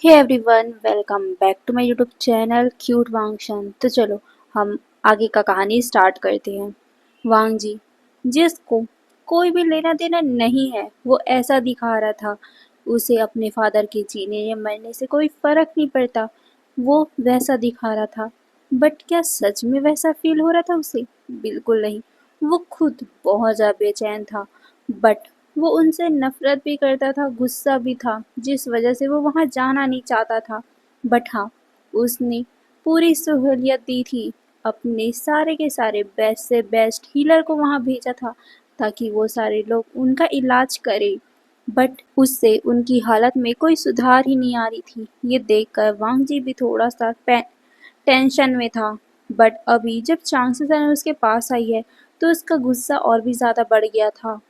Hey everyone, welcome back to my YouTube channel cute वांगशन। तो चलो हम आगे का कहानी स्टार्ट करते हैं। वांग जी, जिसको कोई भी लेना देना नहीं है, वो ऐसा दिखा रहा था उसे अपने फादर के जीने या मरने से कोई फर्क नहीं पड़ता। वो वैसा दिखा रहा था, बट क्या सच में वैसा फील हो रहा था उसे? बिल्कुल नहीं। वो खुद बहुत ज़्यादा बेचैन था, बट वो उनसे नफ़रत भी करता था, गुस्सा भी था, जिस वजह से वो वहाँ जाना नहीं चाहता था। बट हाँ, उसने पूरी सहूलियत दी थी, अपने सारे के सारे बेस्ट से बेस्ट हीलर को वहाँ भेजा था ताकि वो सारे लोग उनका इलाज करें। बट उससे उनकी हालत में कोई सुधार ही नहीं आ रही थी। ये देखकर वांग जी भी थोड़ा सा टेंशन में था। बट अभी जब चांसेस उसके पास आई है तो उसका गुस्सा और भी ज़्यादा बढ़ गया था।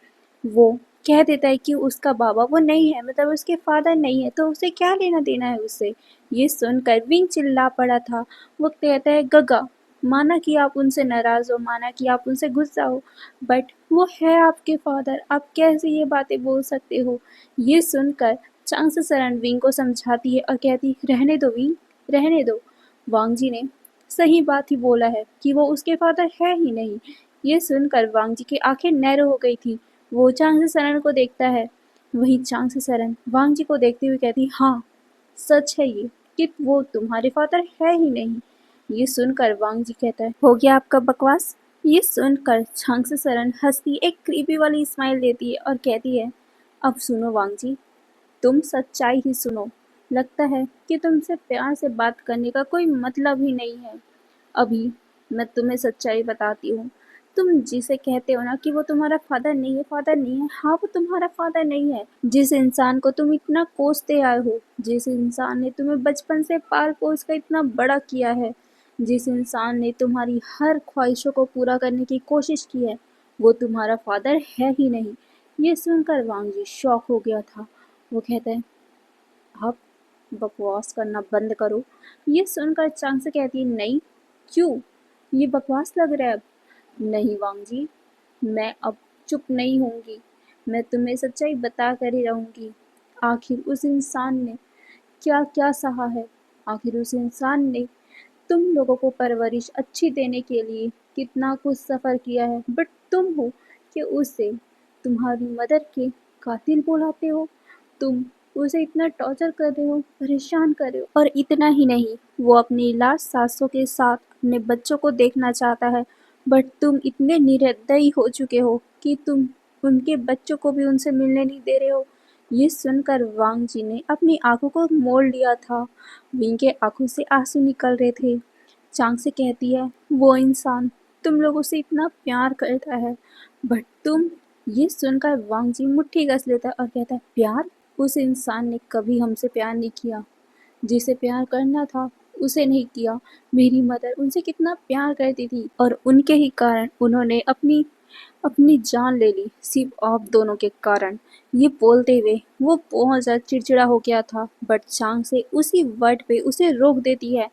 वो कह देता है कि उसका बाबा वो नहीं है, मतलब उसके फादर नहीं है, तो उसे क्या लेना देना है उससे। ये सुनकर विंग चिल्ला पड़ा था। वो कहता है, गगा, माना कि आप उनसे नाराज हो, माना कि आप उनसे गुस्सा हो, बट वो है आपके फादर, आप कैसे ये बातें बोल सकते हो। ये सुनकर चांग सरन विंग को समझाती है और कहती, रहने दो विंग, रहने दो। वांग जी ने सही बात ही बोला है कि वो उसके फादर है ही नहीं। ये सुनकर वांग जी की आंखें नैरो हो गई थी। वो चांग सरन को देखता है। वहीं चांग सरन वांग जी को देखते हुए कहती, हाँ, सच है ये कि वो तुम्हारे फादर है ही नहीं। ये सुनकर वांग जी कहता है, हो गया आपका बकवास। ये सुनकर चांग सरन हंसती एक क्रीपी वाली स्माइल देती है और कहती है, अब सुनो वांग जी, तुम सच्चाई ही सुनो। लगता है कि तुमसे प्यार से बात करने का कोई मतलब ही नहीं है। अभी मैं तुम्हें सच्चाई बताती हूँ। तुम जिसे कहते हो ना कि वो तुम्हारा फादर नहीं है, फादर नहीं है, हाँ, वो तुम्हारा फादर नहीं है। जिस इंसान को तुम इतना कोसते आए हो, जिस इंसान ने तुम्हें बचपन से पाल पोस कर इतना बड़ा किया है, जिस इंसान ने तुम्हारी हर ख्वाहिशों को पूरा करने की कोशिश की है, वो तुम्हारा फादर है ही नहीं। ये सुनकर वांग जी शॉक हो गया था। वो कहता है, आप बकवास करना बंद करो। ये सुनकर चांग से कहती है, नहीं, क्यों, ये बकवास लग रहा है अब? नहीं वांग जी, मैं अब चुप नहीं होंगी, मैं तुम्हें सच्चाई बता कर ही रहूंगी। आखिर उस इंसान ने क्या क्या सहा है, आखिर उस इंसान ने तुम लोगों को परवरिश अच्छी देने के लिए कितना कुछ सफ़र किया है, बट तुम हो कि उसे तुम्हारी मदर के कातिल बुलाते हो। तुम उसे इतना टॉर्चर कर रहे हो, परेशान कर रहे हो, और इतना ही नहीं, वो अपनी लास्ट सांसों के साथ अपने बच्चों को देखना चाहता है, बट तुम इतने निर्दयी हो चुके हो कि तुम उनके बच्चों को भी उनसे मिलने नहीं दे रहे हो। ये सुनकर वांग जी ने अपनी आंखों को मोड़ लिया था। विंग के आंखों से आंसू निकल रहे थे। चांग से कहती है, वो इंसान तुम लोगों से इतना प्यार करता है, बट तुम। ये सुनकर वांग जी मुट्ठी कस लेता है और कहता है, प्यार? उस इंसान ने कभी हमसे प्यार नहीं किया। जिसे प्यार करना था उसे नहीं किया। मेरी मदर उनसे कितना प्यार करती थी और उनके ही कारण उन्होंने अपनी अपनी जान ले ली, सिर्फ आप दोनों के कारण। ये बोलते हुए वो बहुत ज़्यादा चिड़चिड़ा हो गया था, बट चांग से उसी वर्ड पे उसे रोक देती है।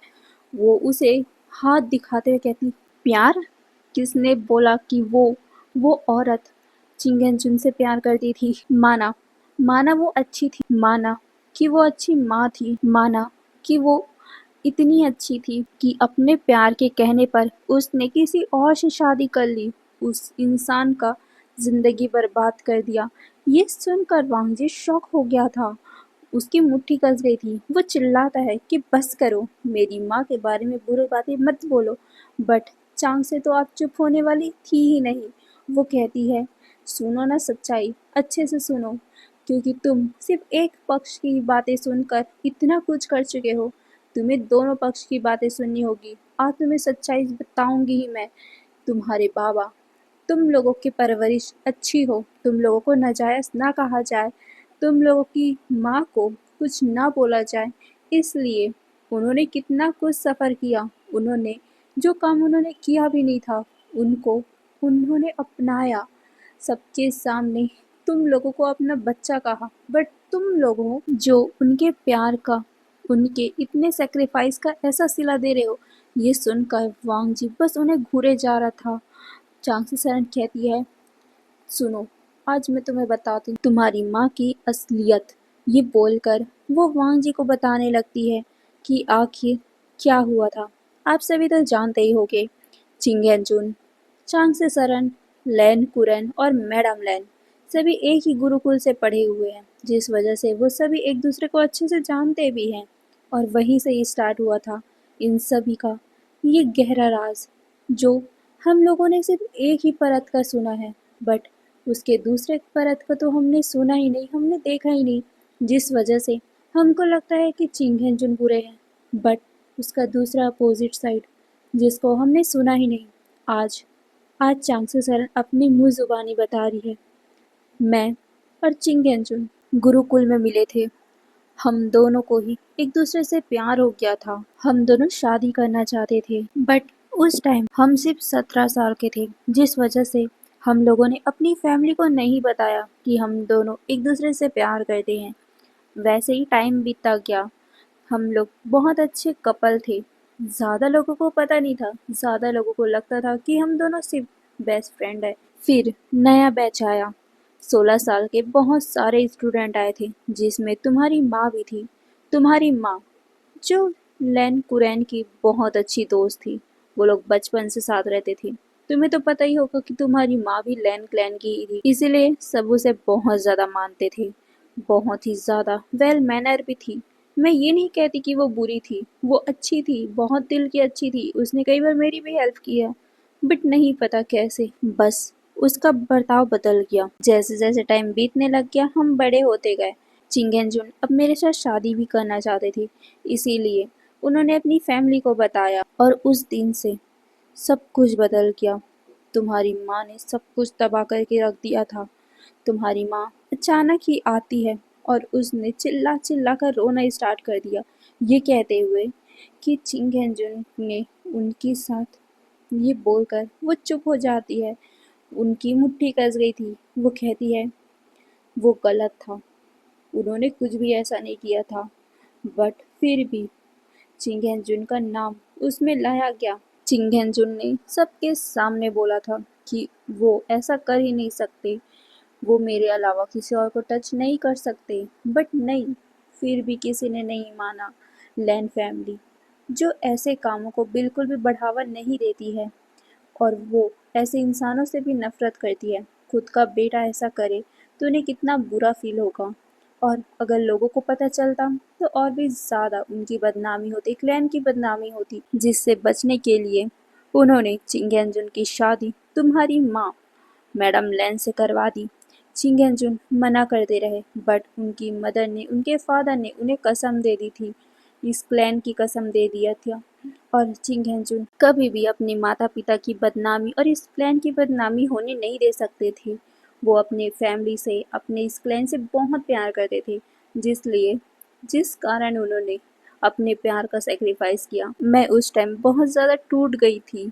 वो उसे हाथ दिखाते हुए कहती, प्यार? किसने बोला कि वो औरत चिंगेन जुन से प्यार करती थी? माना, माना वो अच्छी थी, माना कि वो अच्छी माँ थी, माना कि वो इतनी अच्छी थी कि अपने प्यार के कहने पर उसने किसी और से शादी कर ली, उस इंसान का जिंदगी बर्बाद कर दिया। ये सुनकर वांगजी शॉक हो गया था। उसकी मुट्ठी कस गई थी। वो चिल्लाता है कि बस करो, मेरी माँ के बारे में बुरी बातें मत बोलो, बट चांग से तो आप चुप होने वाली थी ही नहीं। वो कहती है, सुनो ना सच्चाई, अच्छे से सुनो, क्योंकि तुम सिर्फ एक पक्ष की बातें सुनकर इतना कुछ कर चुके हो। तुम्हें दोनों पक्ष की बातें सुननी होगी। आज तुम्हें सच्चाई बताऊंगी ही मैं। तुम्हारे बाबा, तुम लोगों की परवरिश अच्छी हो, तुम लोगों को नाजायज़ ना कहा जाए, तुम लोगों की माँ को कुछ ना बोला जाए, इसलिए उन्होंने कितना कुछ सफ़र किया। उन्होंने जो काम उन्होंने किया भी नहीं था, उनको उन्होंने अपनाया सबके सामने। तुम लोगों को अपना बच्चा कहा, बट तुम लोगों जो उनके प्यार का, उनके इतने सेक्रीफाइस का ऐसा सिला दे रहे हो। ये सुनकर वांग जी बस उन्हें घूरे जा रहा था। चांग सरन कहती है, सुनो, आज मैं तुम्हें बताती हूँ तुम्हारी माँ की असलियत। ये बोलकर वो वांग जी को बताने लगती है कि आखिर क्या हुआ था। आप सभी तो जानते ही होंगे, चिंगेंचुन, चांगसे सरन, लैन कुरन और मैडम लैन सभी एक ही गुरुकुल से पढ़े हुए हैं, जिस वजह से वो सभी एक दूसरे को अच्छे से जानते भी हैं। और वहीं से ही स्टार्ट हुआ था इन सभी का ये गहरा राज, जो हम लोगों ने सिर्फ एक ही परत का सुना है, बट उसके दूसरे परत का तो हमने सुना ही नहीं, हमने देखा ही नहीं, जिस वजह से हमको लगता है कि चिंगेंजुन बुरे हैं, बट उसका दूसरा अपोजिट साइड जिसको हमने सुना ही नहीं, आज आज चांगसू सरन अपनी मुंह जुबानी बता रही है। मैं और चिंगेंजुन गुरुकुल में मिले थे। हम दोनों को ही एक दूसरे से प्यार हो गया था। हम दोनों शादी करना चाहते थे, बट उस टाइम हम सिर्फ 17 साल के थे, जिस वजह से हम लोगों ने अपनी फैमिली को नहीं बताया कि हम दोनों एक दूसरे से प्यार करते हैं। वैसे ही टाइम बीतता गया। हम लोग बहुत अच्छे कपल थे। ज़्यादा लोगों को पता नहीं था, ज़्यादा लोगों को लगता था कि हम दोनों सिर्फ बेस्ट फ्रेंड है। फिर नया बैच आया। 16 साल के बहुत सारे स्टूडेंट आए थे, जिसमें तुम्हारी माँ भी थी। तुम्हारी माँ, जो लैन कुरैन की बहुत अच्छी दोस्त थी। वो लोग बचपन से साथ रहते थे। तुम्हें तो पता ही होगा कि तुम्हारी माँ भी लैन क्लैन की ही थी, इसीलिए सब उसे बहुत ज़्यादा मानते थे। बहुत ही ज़्यादा वेल मैनर भी थी। मैं ये नहीं कहती कि वो बुरी थी, वो अच्छी थी, बहुत दिल की अच्छी थी। उसने कई बार मेरी भी हेल्प की है, बट नहीं पता कैसे, बस उसका बर्ताव बदल गया। जैसे जैसे टाइम बीतने लग गया, हम बड़े होते गए। चिंगेंजुन अब मेरे साथ शादी भी करना चाहते थे, इसीलिए उन्होंने अपनी फैमिली को बताया और उस दिन से सब कुछ बदल गया। तुम्हारी माँ ने सब कुछ तबाह करके रख दिया था। तुम्हारी माँ अचानक ही आती है और उसने चिल्ला चिल्ला कर रोना स्टार्ट कर दिया, ये कहते हुए कि चिंगेंजुन ने उनके साथ ये बोलकर वो चुप हो जाती है। उनकी मुट्ठी कस गई थी। वो कहती है वो गलत था, उन्होंने कुछ भी ऐसा नहीं किया था, बट फिर भी चिंगेंजुन का नाम उसमें लाया गया। चिंगेंजुन ने सबके सामने बोला था कि वो ऐसा कर ही नहीं सकते, वो मेरे अलावा किसी और को टच नहीं कर सकते, बट नहीं, फिर भी किसी ने नहीं माना। लैन फैमिली, जो ऐसे कामों को बिल्कुल भी बढ़ावा नहीं देती है और वो ऐसे इंसानों से भी नफरत करती है। खुद का बेटा ऐसा करे तो उन्हें कितना बुरा फील होगा, और अगर लोगों को पता चलता तो और भी ज़्यादा उनकी बदनामी होती, क्लैन की बदनामी होती, जिससे बचने के लिए उन्होंने चिंगेंजुन की शादी तुम्हारी माँ मैडम लैन से करवा दी। चिंगेंजुन मना करते रहे, बट उनकी मदर ने, उनके फादर ने उन्हें कसम दे दी थी, इस क्लैन की कसम दे दिया था, और चिंगेंजुन कभी भी अपने माता पिता की बदनामी और इस क्लैन की बदनामी होने नहीं दे सकते थे। वो अपने फैमिली से, अपने इस क्लैन से बहुत प्यार करते थे, जिस कारण उन्होंने अपने प्यार का सेक्रीफाइस किया। मैं उस टाइम बहुत ज़्यादा टूट गई थी।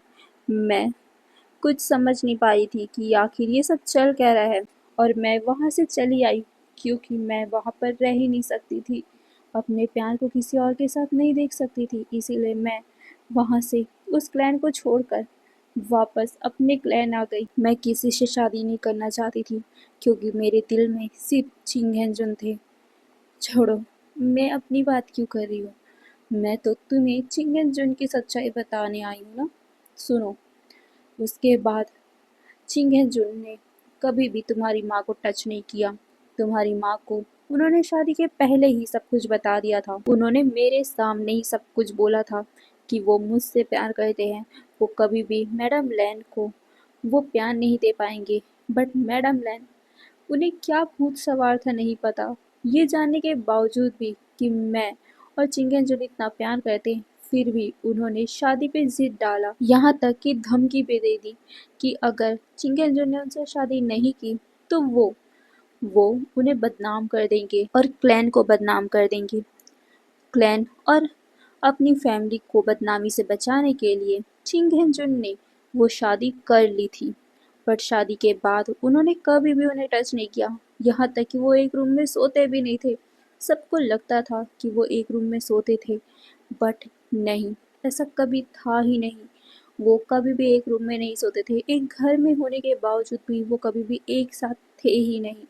मैं कुछ समझ नहीं पाई थी कि आखिर ये सब चल क्या रहा है, और मैं वहाँ से चली आई क्योंकि मैं वहाँ पर रह ही नहीं सकती थी। अपने प्यार को किसी और के साथ नहीं देख सकती थी, इसीलिए मैं वहाँ से उस क्लैन को छोड़कर वापस अपने क्लैन आ गई। मैं किसी से शादी नहीं करना चाहती थी क्योंकि मेरे दिल में सिर्फ चिंगेंजुन थे। छोड़ो, मैं अपनी बात क्यों कर रही हूँ, मैं तो तुम्हें चिंगेंजुन की सच्चाई बताने आई हूँ ना। सुनो, उसके बाद चिंगेंजुन ने कभी भी तुम्हारी माँ को टच नहीं किया। तुम्हारी माँ को उन्होंने शादी के पहले ही सब कुछ बता दिया था। उन्होंने मेरे सामने ही सब कुछ बोला था कि वो मुझसे प्यार करते हैं। वो कभी भी मैडम लैन को वो प्यार नहीं दे पाएंगे, बट मैडम लैन, उन्हें क्या भूत सवार था नहीं पता। ये जानने के बावजूद भी कि मैं और चिंगेंजुन इतना प्यार करते हैं, फिर भी उन्होंने शादी पे जिद डाला, यहाँ तक कि धमकी भी दे दी कि अगर चिंगेंजुन ने उनसे शादी नहीं की तो वो उन्हें बदनाम कर देंगे और क्लैन को बदनाम कर देंगे। क्लैन और अपनी फैमिली को बदनामी से बचाने के लिए चिंगेंजुन ने वो शादी कर ली थी, बट शादी के बाद उन्होंने कभी भी उन्हें टच नहीं किया, यहाँ तक कि वो एक रूम में सोते भी नहीं थे। सबको लगता था कि वो एक रूम में सोते थे, बट नहीं, ऐसा कभी था ही नहीं। वो कभी भी एक रूम में नहीं सोते थे। एक घर में होने के बावजूद भी वो कभी भी एक साथ थे ही नहीं।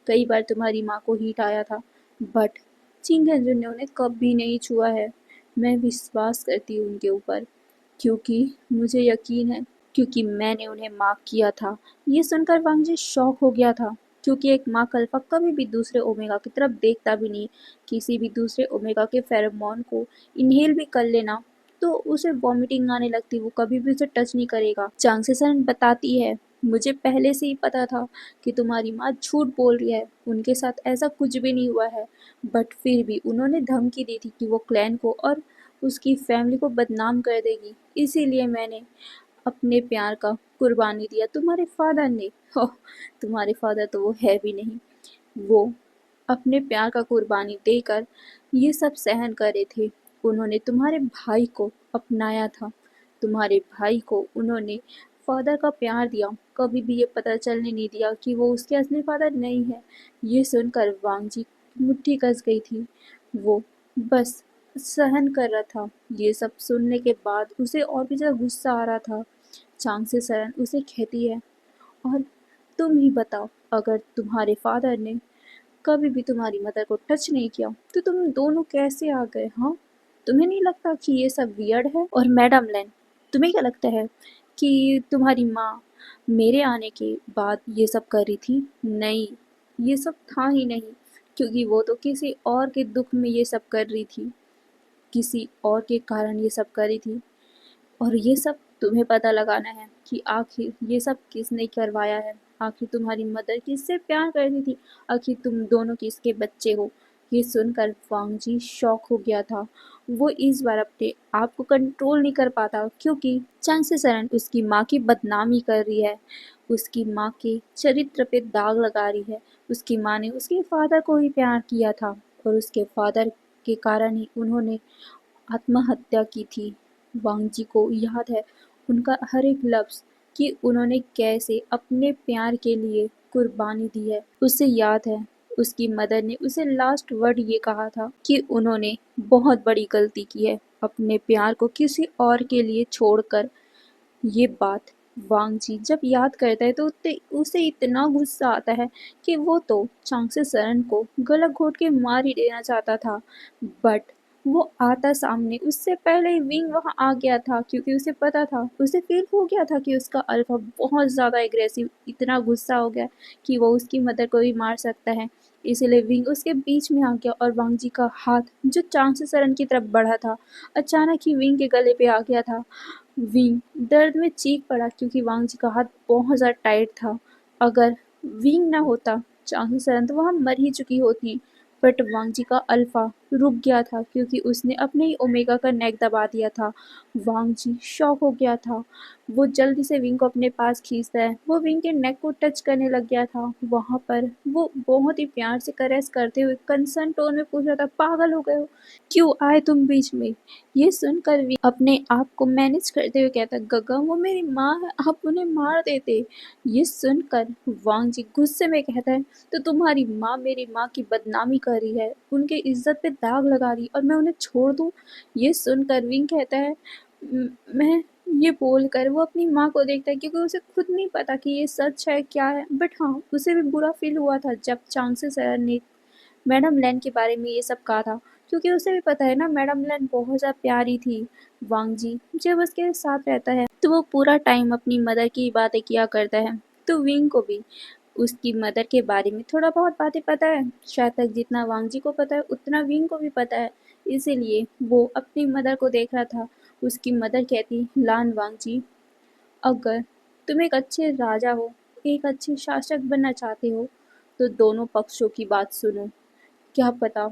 कई बार तुम्हारी माँ को हीट आया था, बट चिंग हेंजन ने उन्हें कभी नहीं छुआ है। मैं विश्वास करती हूँ उनके ऊपर, क्योंकि मुझे यकीन है, क्योंकि मैंने उन्हें माफ़ किया था। ये सुनकर वांग जी शॉक हो गया था, क्योंकि एक माँ अल्फा कभी भी दूसरे ओमेगा की तरफ देखता भी नहीं। किसी भी दूसरे ओमेगा के फेरोमोन को इनहेल भी कर लेना तो उसे वॉमिटिंग आने लगती, वो कभी भी उसे टच नहीं करेगा। चांग से सन बताती है, मुझे पहले से ही पता था कि तुम्हारी माँ झूठ बोल रही है, उनके साथ ऐसा कुछ भी नहीं हुआ है। बट फिर भी उन्होंने धमकी दी थी कि वो क्लैन को और उसकी फैमिली को बदनाम कर देगी, इसीलिए मैंने अपने प्यार का कुर्बानी दिया। तुम्हारे फादर ने, हो तुम्हारे फादर तो वो है भी नहीं, वो अपने प्यार का कुर्बानी देकर ये सब सहन कर रहे थे। उन्होंने तुम्हारे भाई को अपनाया था, तुम्हारे भाई को उन्होंने फादर का प्यार दिया, कभी भी ये पता चलने नहीं दिया कि वो उसके असली फादर नहीं है। ये सुनकर वांग जी की मुट्ठी कस गई थी, वो बस सहन कर रहा था। ये सब सुनने के बाद उसे और भी ज़्यादा गुस्सा आ रहा था। चांग से सरन उसे कहती है, और तुम ही बताओ, अगर तुम्हारे फादर ने कभी भी तुम्हारी मदर को टच नहीं किया तो तुम दोनों कैसे आ गए? हाँ, तुम्हें नहीं लगता कि ये सब वियर्ड है? और मैडम लैन, तुम्हें क्या लगता है कि तुम्हारी माँ मेरे आने के बाद ये सब कर रही थी? नहीं, ये सब था ही नहीं, क्योंकि वो तो किसी और के दुख में ये सब कर रही थी, किसी और के कारण ये सब कर रही थी। और ये सब तुम्हें पता लगाना है कि आखिर ये सब किसने करवाया है, आखिर तुम्हारी मदर किससे प्यार करती थी, आखिर तुम दोनों किसके बच्चे हो। ये सुनकर वांग जी शॉक हो गया था। वो इस बार अपने आप को कंट्रोल नहीं कर पाता, क्योंकि चांग से सरन उसकी माँ की बदनामी कर रही है, उसकी माँ के चरित्र पे दाग लगा रही है। उसकी माँ ने उसके फादर को ही प्यार किया था, और उसके फादर के कारण ही उन्होंने आत्महत्या की थी। वांग जी को याद है उनका हर एक लफ्ज़, कि उन्होंने कैसे अपने प्यार के लिए कुर्बानी दी है। उसे याद है उसकी मदर ने उसे लास्ट वर्ड ये कहा था कि उन्होंने बहुत बड़ी गलती की है अपने प्यार को किसी और के लिए छोड़कर। ये बात वांग जी जब याद करता है तो उसे इतना गुस्सा आता है कि वो तो चांग से सरन को गला घोट के मार ही देना चाहता था। बट वो आता सामने उससे पहले ही विंग वहां आ गया था, क्योंकि उसे पता था, उसे फील हो गया था कि उसका अल्फा बहुत ज़्यादा एग्रेसिव, इतना गुस्सा हो गया कि वो उसकी मदर को भी मार सकता है। इसीलिए विंग उसके बीच में आ गया और वांग जी का हाथ जो चांग से सरन की तरफ बढ़ा था अचानक ही विंग के गले पे आ गया था। विंग दर्द में चीख पड़ा, क्योंकि वांग जी का हाथ बहुत ज़्यादा टाइट था। अगर विंग ना होता चांग सरन तो वहाँ मर ही चुकी होती। बट वांग जी का अल्फा रुक गया था, क्योंकि उसने अपने ही ओमेगा का नेक दबा दिया था। वांग जी शॉक हो गया था। वो जल्दी से विंग को अपने पास खींचता है, वो विंग के नेक को टच करने लग गया था। वहाँ पर वो बहुत ही प्यार से करेस करते हुए कंसर्न टोन में पूछ रहा था, पागल हो गए हो, क्यों आए तुम बीच में? ये सुनकर भी अपने आप को मैनेज करते हुए कहता, गगा वो मेरी माँ है, आप उन्हें मार देते। ये सुनकर वांग जी गुस्से में कहता है, तो तुम्हारी माँ मेरी माँ की बदनामी कर रही है, उनके इज्जत पे दाग लगा रही, और मैं उन्हें छोड़ दूँ? ये सुनकर विंग कहता है, मैं ये बोलकर वो अपनी माँ को देखता है, क्योंकि उसे खुद नहीं पता कि ये सच है क्या है। बट हाँ, उसे भी बुरा फील हुआ था जब चांग से सर ने मैडम लैन के बारे में ये सब कहा था, क्योंकि उसे भी पता है ना मैडम लैन बहुत ज़्यादा प्यारी थी। वांग जी जब उसके साथ रहता है तो वो पूरा टाइम अपनी मदर की बातें किया करता है। तो विंग को भी उसकी मदर के बारे में थोड़ा बहुत बातें पता है, शायद तक जितना वांग जी को पता है उतना विंग को भी पता है। इसीलिए वो अपनी मदर को देख रहा था। उसकी मदर कहती, लान वांग जी, अगर तुम एक अच्छे राजा हो, एक अच्छे शासक बनना चाहते हो, तो दोनों पक्षों की बात सुनो। क्या पता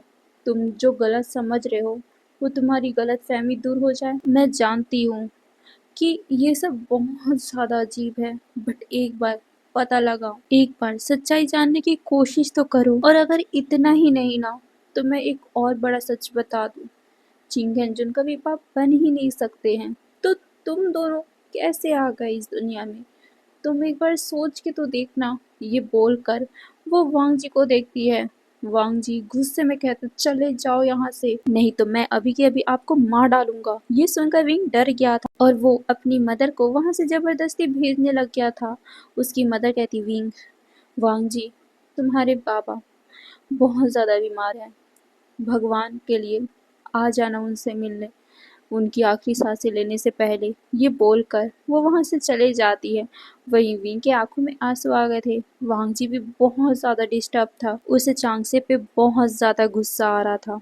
तुम जो गलत समझ रहे हो वो तुम्हारी गलत फहमी दूर हो जाए। मैं जानती हूँ कि ये सब बहुत ज़्यादा अजीब है, बट एक बार पता लगाओ, एक बार सच्चाई जानने की कोशिश तो करो। और अगर इतना ही नहीं ना, तो मैं एक और बड़ा सच बता दूँ, चिंगेंजुन कभी बाप बन ही नहीं सकते हैं। तो तुम दोनों कैसे आ गए इस दुनिया में? तुम एक बार सोच के तो देखना। ये बोलकर वो वांग जी को देखती है। वांग जी गुस्से में कहते, चले जाओ यहाँ से, नहीं तो मैं अभी के अभी आपको मार डालूंगा। ये सुनकर विंग डर गया था और वो अपनी मदर को वहां से जबरदस्ती भेजने लग गया था। उसकी मदर कहती, विंग, वांग जी तुम्हारे बाबा बहुत ज्यादा बीमार हैं, भगवान के लिए आ जाना उनसे मिलने, उनकी आखिरी सांसें लेने से पहले, ये बोलकर वो वहाँ से चले जाती है। वहीं विंग की आंखों में आंसू आ गए थे। वांग जी भी बहुत ज़्यादा डिस्टर्ब था। उसे चांगसे पे बहुत ज़्यादा गुस्सा आ रहा था।